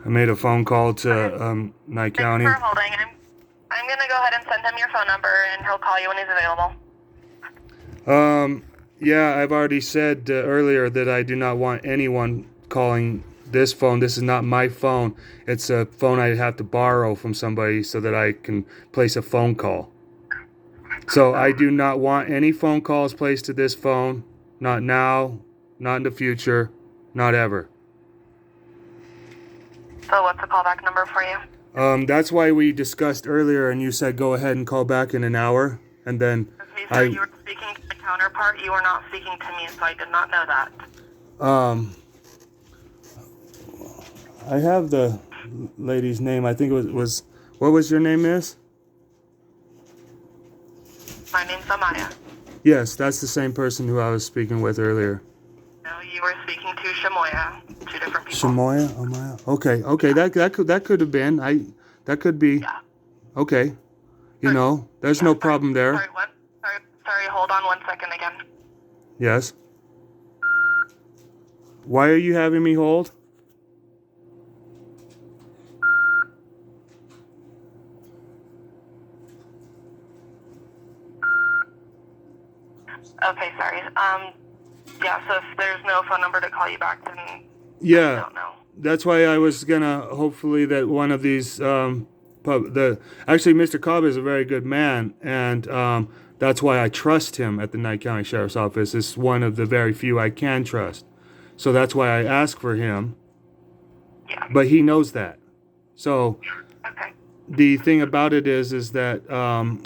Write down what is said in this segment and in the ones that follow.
I made a phone call to Nye Thanks County. for holding. I'm gonna go ahead and send him your phone number, and he'll call you when he's available. Yeah, I've already said earlier that I do not want anyone calling this phone. This is not my phone. It's a phone I have to borrow from somebody so that I can place a phone call. So I do not want any phone calls placed to this phone. Not now, not in the future, not ever. So what's the callback number for you? That's why we discussed earlier, and you said go ahead and call back in an hour, and then Okay, so you were speaking to the counterpart. You were not speaking to me, so I did not know that. I have the lady's name. I think it was what was your name, miss? My name's Amaya. Yes, that's the same person who I was speaking with earlier. No, you were speaking to Shamoya. Two different people. Shamoya, Amaya. Okay. That could have been. That could be. Yeah. Okay. You know, there's no problem there. Sorry, what? Sorry, hold on 1 second again. Yes. Why are you having me hold? Okay, sorry. Yeah, so if there's no phone number to call you back, then Yeah. I don't know. That's why I was gonna hopefully that one of these actually Mr. Cobb is a very good man, and that's why I trust him at the Nye County Sheriff's Office. It's one of the very few I can trust. So that's why I ask for him. Yeah. But he knows that. So Okay. the thing about it is that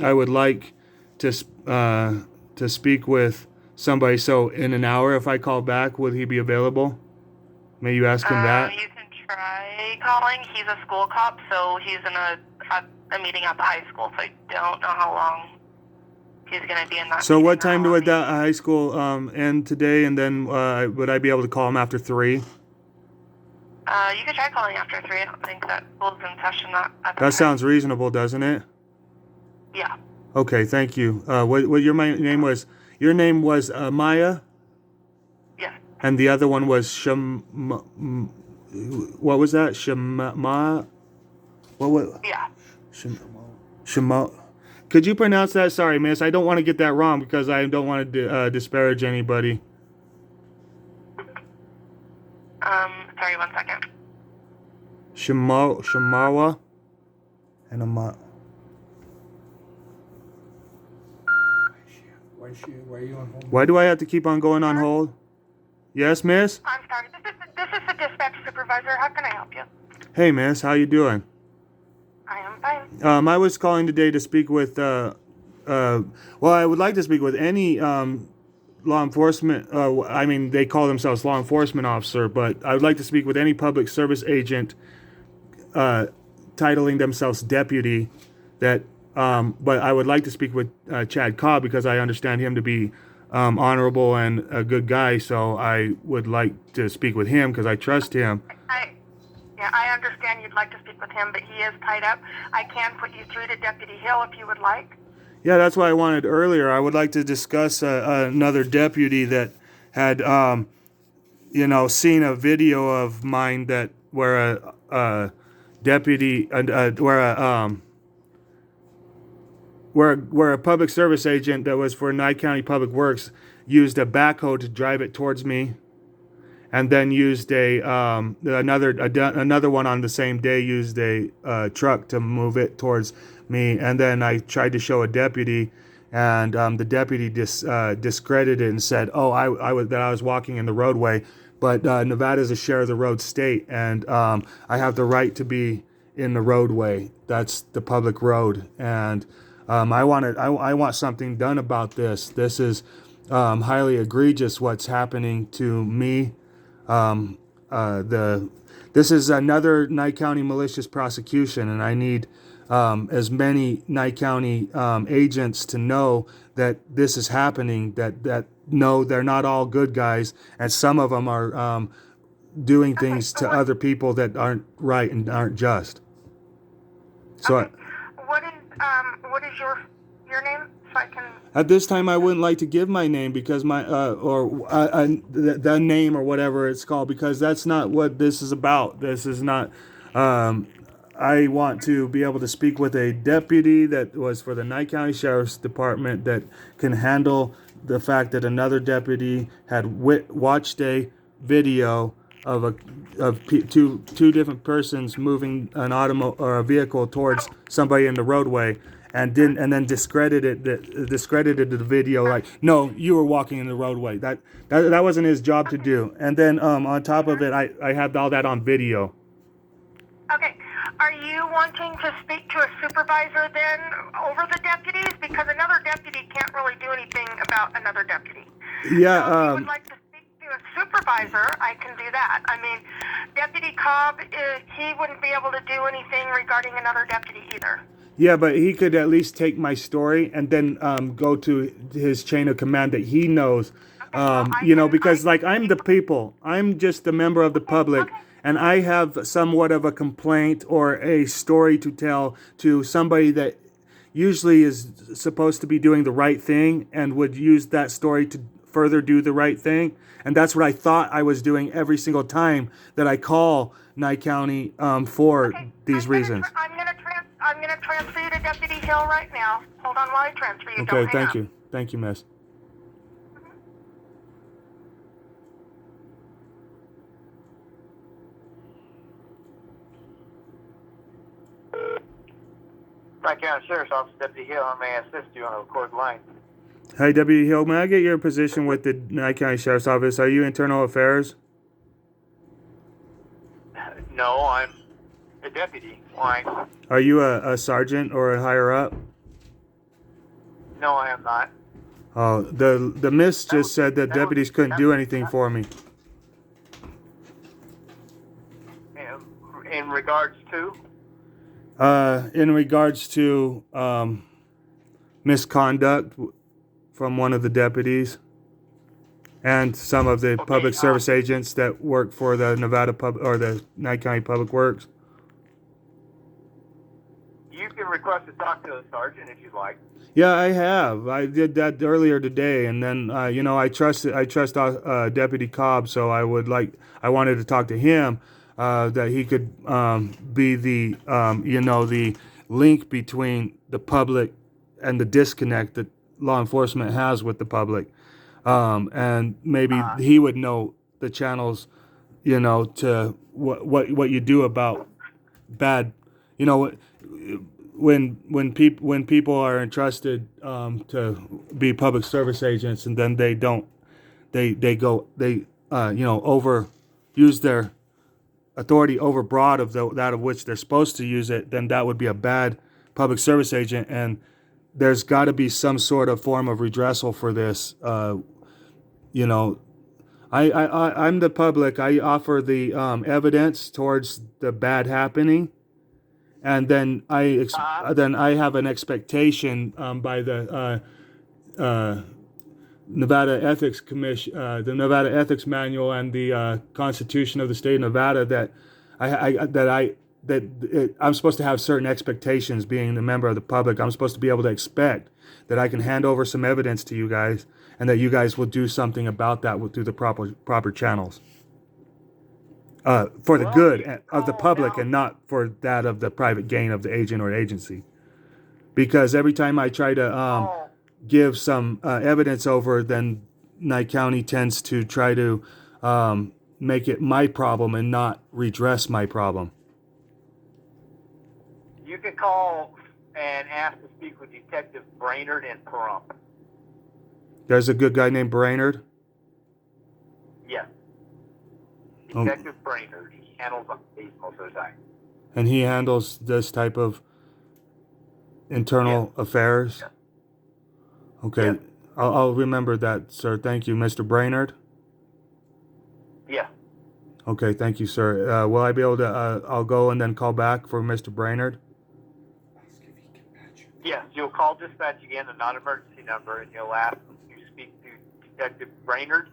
I would like to speak with somebody. So in an hour, if I call back, would he be available? May you ask him that? You can try calling. He's a school cop, so he's in a meeting at the high school, so I don't know how long he's going to be in that So meeting what time or would that high school end today, and then would I be able to call him after 3? You could try calling after 3. I don't think that school's in session at that That time. sounds reasonable, doesn't it? Yeah. Okay, thank you. What your name was? Your name was Maya? Yeah. And the other one was what was that? What was? Yeah. Shamo. Could you pronounce that? Sorry, miss. I don't want to get that wrong because I don't want to disparage anybody. Sorry, 1 second. Shamawa and Ama. Why are you on hold? Why do I have to keep on going on hold? Yes, miss? I'm sorry. This is the dispatch supervisor. How can I help you? Hey, miss. How you doing? I am fine. I was calling today to speak with, well, I would like to speak with any law enforcement, I mean, they call themselves law enforcement officer, but I would like to speak with any public service agent titling themselves deputy that, but I would like to speak with Chad Cobb because I understand him to be honorable and a good guy, so I would like to speak with him because I trust him. I understand you'd like to speak with him, but he is tied up. I can put you through to Deputy Hill if you would like. Yeah, that's what I wanted earlier. I would like to discuss another deputy that had, seen a video of mine that where a deputy, where a public service agent that was for Nye County Public Works used a backhoe to drive it towards me, and then used another one on the same day used a truck to move it towards me, and then I tried to show a deputy, and the deputy discredited it and said, "Oh, I was walking in the roadway," but Nevada's a share of the road state, and I have the right to be in the roadway. That's the public road, and I want something done about this. This is highly egregious. What's happening to me? This is another Nye County malicious prosecution, and I need as many Nye County agents to know that this is happening. That no, they're not all good guys, and some of them are doing things to other people that aren't right and aren't just. So, What is your name, so I can? At this time, I wouldn't like to give my name because the name or whatever it's called, because that's not what this is about. This is not I want to be able to speak with a deputy that was for the Nye County Sheriff's Department that can handle the fact that another deputy had watched a video of two different persons moving an or a vehicle towards somebody in the roadway, and then discredited the video, like, no, you were walking in the roadway. That wasn't his job to do. And then on top of it, I had all that on video. Okay. Are you wanting to speak to a supervisor then over the deputies? Because another deputy can't really do anything about another deputy. Yeah. So if you would like to speak to a supervisor, I can do that. I mean, Deputy Cobb, he wouldn't be able to do anything regarding another deputy either. Yeah, but he could at least take my story and then go to his chain of command that he knows. Because like I'm the people, I'm just a member of the public, and I have somewhat of a complaint or a story to tell to somebody that usually is supposed to be doing the right thing and would use that story to further do the right thing. And that's what I thought I was doing every single time that I call Nye County for these reasons. I'm gonna transfer you to Deputy Hill right now. Hold on while I transfer you. Okay, thank you. Thank you, miss. Nye County Sheriff's Office, Deputy Hill. I may assist you on a recorded line. Hi, Deputy Hill. May I get your position with the Nye County Sheriff's Office? Are you Internal Affairs? No, I'm a deputy. Why? Are you a sergeant or a higher up? No, I am not. Oh, the miss just said that deputies couldn't do anything for me. In regards to? In regards to misconduct from one of the deputies and some of the public service agents that work for the the Nye County Public Works. You can request to talk to a sergeant if you'd like. Yeah, I have. I did that earlier today, and then I trust Deputy Cobb, so I wanted to talk to him that he could be the the link between the public and the disconnect that law enforcement has with the public, and maybe he would know the channels, to what you do about bad, when people are entrusted to be public service agents and then they don't overuse their authority overbroad of that of which they're supposed to use it, then that would be a bad public service agent, and there's got to be some sort of form of redressal for this. I'm the public. I offer the evidence towards the bad happening. And then I have an expectation by the Nevada Ethics Commission, the Nevada Ethics Manual, and the Constitution of the State of Nevada that I'm supposed to have certain expectations. Being a member of the public, I'm supposed to be able to expect that I can hand over some evidence to you guys, and that you guys will do something about that through the proper channels. For the good of the public and not for that of the private gain of the agent or agency. Because every time I try to give some evidence over, then Nye County tends to try to make it my problem and not redress my problem. You can call and ask to speak with Detective Brainerd in Pahrump. There's a good guy named Brainerd? Yes. Detective Brainerd. He handles these most of the time. And he handles this type of internal affairs? Yes. Okay. Yes. I'll remember that, sir. Thank you. Mr. Brainerd? Yeah. Okay, thank you, sir. Will I be able to, I'll go and then call back for Mr. Brainerd? Yes, you'll call dispatch again, a non-emergency number, and you'll ask to speak to Detective Brainerd.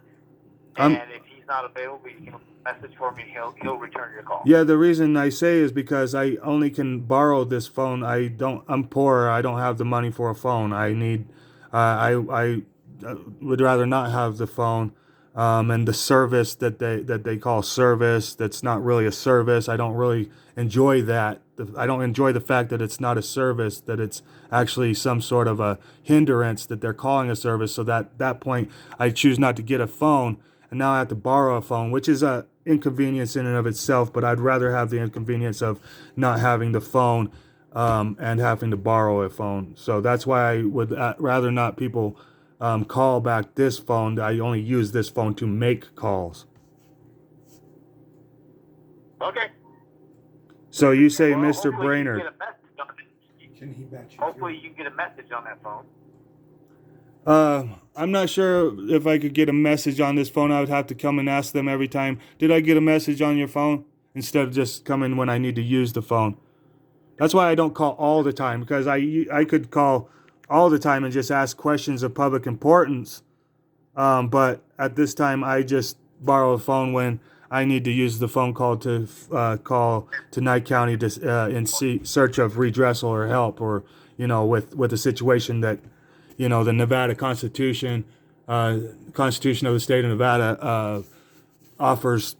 And if he's not available, you can message for me, and he'll return your call. Yeah, the reason I say is because I only can borrow this phone. I'm poor. I don't have the money for a phone. I would rather not have the phone. and the service that they call service, that's not really a service. I don't really enjoy that. I don't enjoy the fact that it's not a service, that it's actually some sort of a hindrance that they're calling a service. So that point, I choose not to get a phone, and now I have to borrow a phone, which is a inconvenience in and of itself. But I'd rather have the inconvenience of not having the phone and having to borrow a phone. So that's why I would rather not people call back this phone. I only use this phone to make calls. Okay. So you say, Well, Mr. hopefully Brainerd. You get a message on it. Can he batch you? Hopefully you can get a message on that phone. I'm not sure if I could get a message on this phone. I would have to come and ask them every time. Did I get a message on your phone? Instead of just coming when I need to use the phone. That's why I don't call all the time, because I could call all the time and just ask questions of public importance. But at this time, I just borrow a phone when I need to use the phone call to call to Nye County to in search of redressal or help, or with a situation that the Nevada Constitution of the state of Nevada offers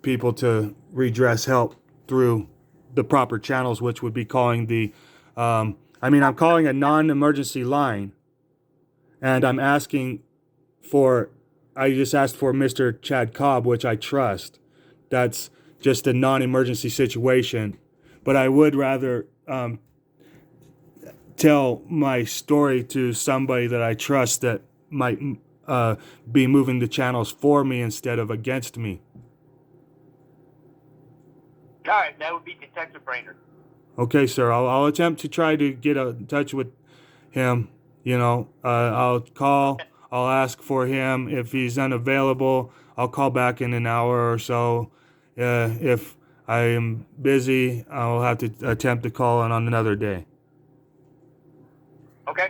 people to redress help through the proper channels, which would be calling I'm calling a non-emergency line, and I just asked for Mr. Chad Cobb, which I trust. That's just a non-emergency situation. But I would rather tell my story to somebody that I trust that might be moving the channels for me instead of against me. All right, that would be Detective Brainerd. Okay, sir. I'll attempt to try to get in touch with him. I'll call. I'll ask for him. If he's unavailable, I'll call back in an hour or so. If I am busy, I'll have to attempt to call on another day. Okay.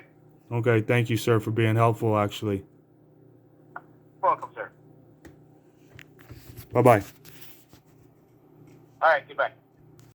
Okay, thank you, sir, for being helpful, actually. Welcome, sir. Bye-bye. All right, goodbye.